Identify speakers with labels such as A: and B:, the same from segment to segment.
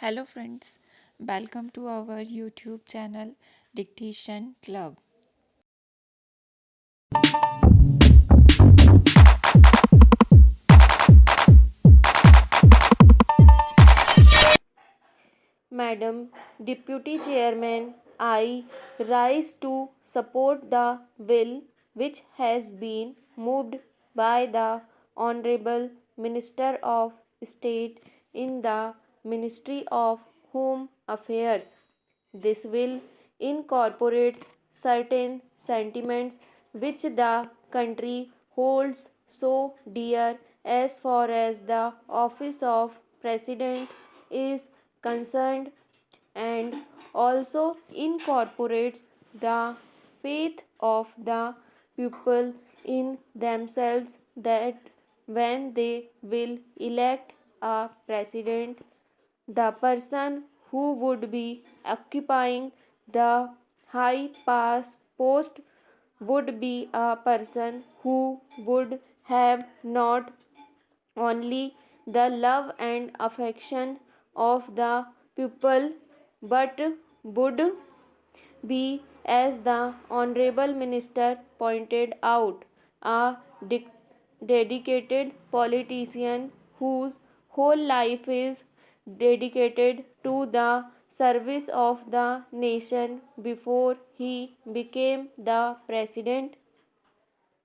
A: Hello, friends. Welcome to our YouTube channel Dictation Club.
B: Madam Deputy Chairman, I rise to support the bill which has been moved by the Honorable Minister of State in the Ministry of Home Affairs. This will incorporates certain sentiments which the country holds so dear as far as the office of President is concerned, and also incorporates the faith of the people in themselves that when they will elect a president, the person who would be occupying the high pass post would be a person who would have not only the love and affection of the people but would be, as the Honorable Minister pointed out, a dedicated politician whose whole life is dedicated to the service of the nation before he became the president.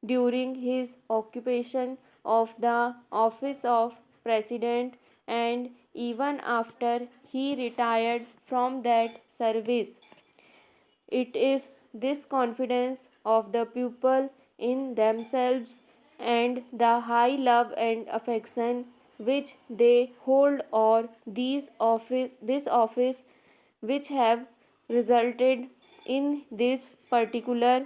B: During his occupation of the office of president and even after he retired from that service. It is this confidence of the people in themselves and the high love and affection which they hold or this office which have resulted in this particular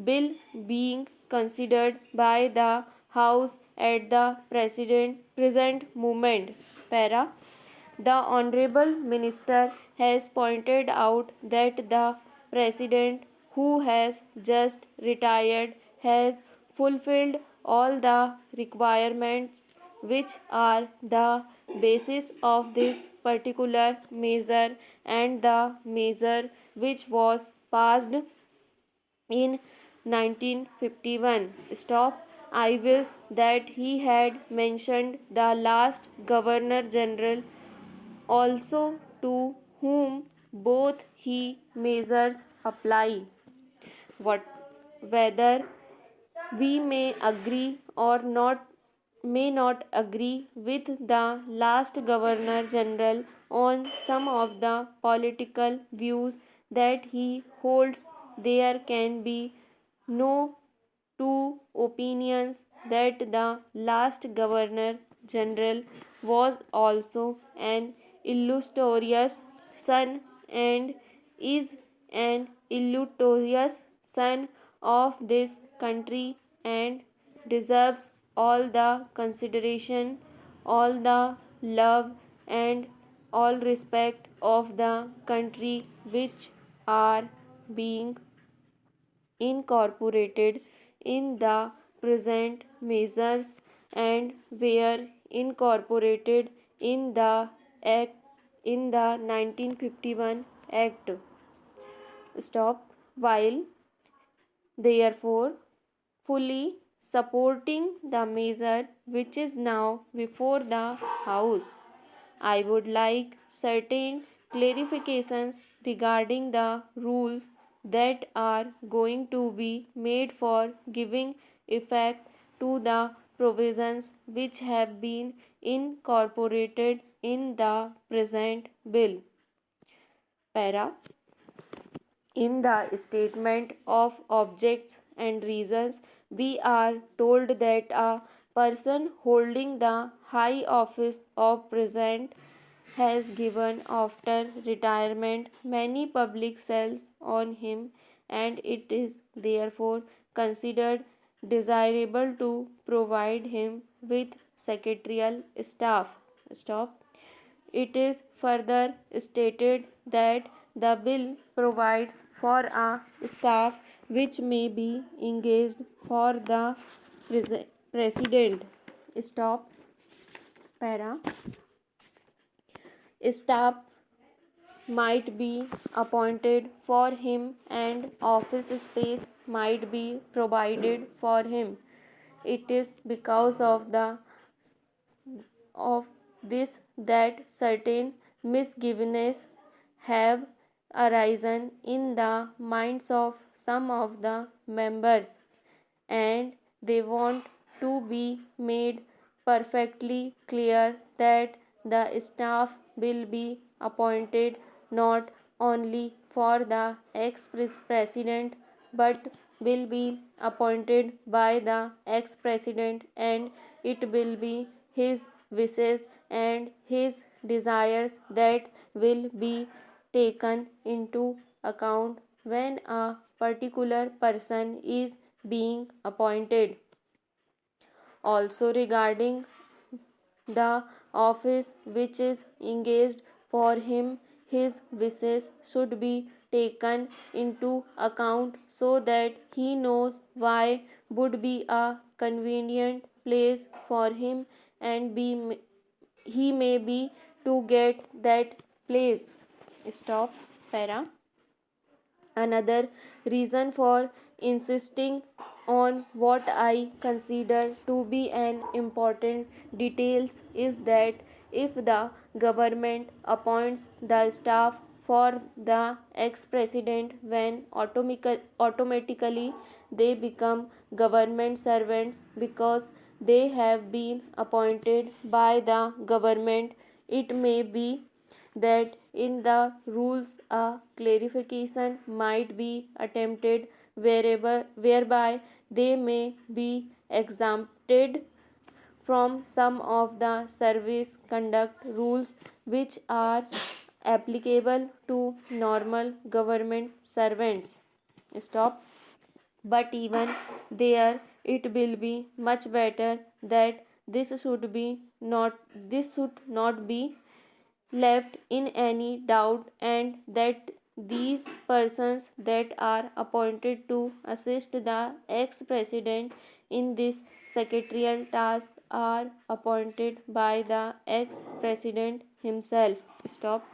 B: bill being considered by the House at the present moment. Para. The Honorable Minister has pointed out that the President, who has just retired, has fulfilled all the requirements which are the basis of this particular measure, and the measure which was passed in 1951. Stop. I wish that he had mentioned the last Governor General also, to whom both he measures apply. What whether we may agree or not may not agree with the last Governor General on some of the political views that he holds, there can be no two opinions that the last Governor General was also an illustrious son and is an illustrious son of this country and deserves all the consideration, all the love, and all respect of the country which are being incorporated in the present measures and were incorporated in the act in the 1951 act. Stop. While therefore fully supporting the measure which is now before the House, I would like certain clarifications regarding the rules that are going to be made for giving effect to the provisions which have been incorporated in the present bill. Para. In the statement of objects and reasons, we are told that a person holding the high office of president has given after retirement many public cells on him, and it is therefore considered desirable to provide him with secretarial staff. Stop. It is further stated that the bill provides for a staff which may be engaged for the president. Stop. Para. Staff might be appointed for him and office space might be provided for him. It is because of this that certain misgivings have arisen in the minds of some of the members, and they want to be made perfectly clear that the staff will be appointed not only for the ex-president but will be appointed by the ex-president, and it will be his wishes and his desires that will be taken into account when a particular person is being appointed. Also, regarding the office which is engaged for him, his wishes should be taken into account so that he knows why would be a convenient place for him, and he may be to get that place. Stop. Para. Another reason for insisting on what I consider to be an important details is that if the government appoints the staff for the ex-president, when automatically they become government servants because they have been appointed by the government. It may be that in the rules a clarification might be attempted whereby they may be exempted from some of the service conduct rules which are applicable to normal government servants. Stop. But even there, it will be much better that this should not be left in any doubt, and that these persons that are appointed to assist the ex-president in this secretarial task are appointed by the ex-president himself. Stop.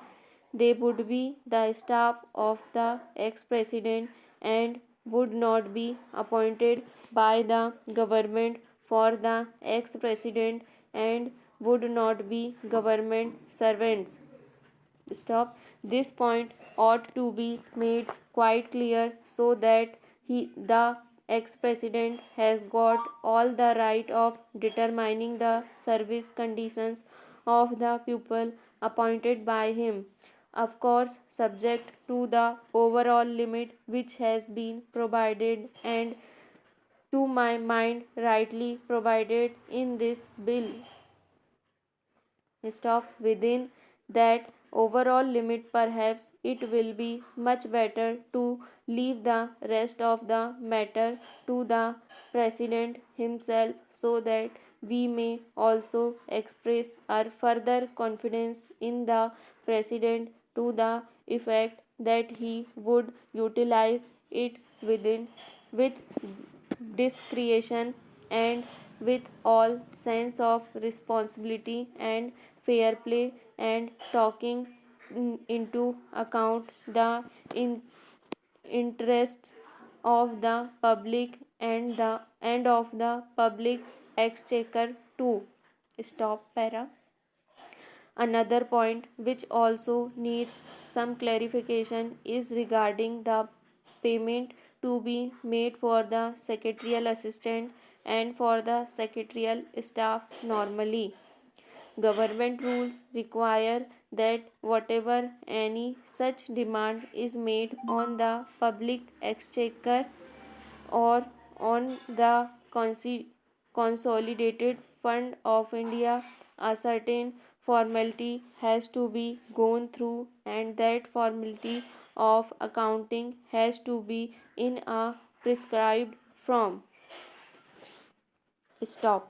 B: They would be the staff of the ex-president and would not be appointed by the government for the ex-president and would not be government servants. Stop. This point ought to be made quite clear so that the ex-president has got all the right of determining the service conditions of the people appointed by him. Of course, subject to the overall limit which has been provided and to my mind rightly provided in this bill. Stop. Within that overall limit, perhaps it will be much better to leave the rest of the matter to the president himself so that we may also express our further confidence in the president to the effect that he would utilize it with discretion and with all sense of responsibility and fair play, and taking into account the interests of the public and of the public's exchequer too. Stop. Para. Another point which also needs some clarification is regarding the payment to be made for the secretarial assistant and for the secretarial staff normally. Government rules require that whatever any such demand is made on the public exchequer or on the consolidated fund of India, a certain formality has to be gone through, and that formality of accounting has to be in a prescribed form. Stop.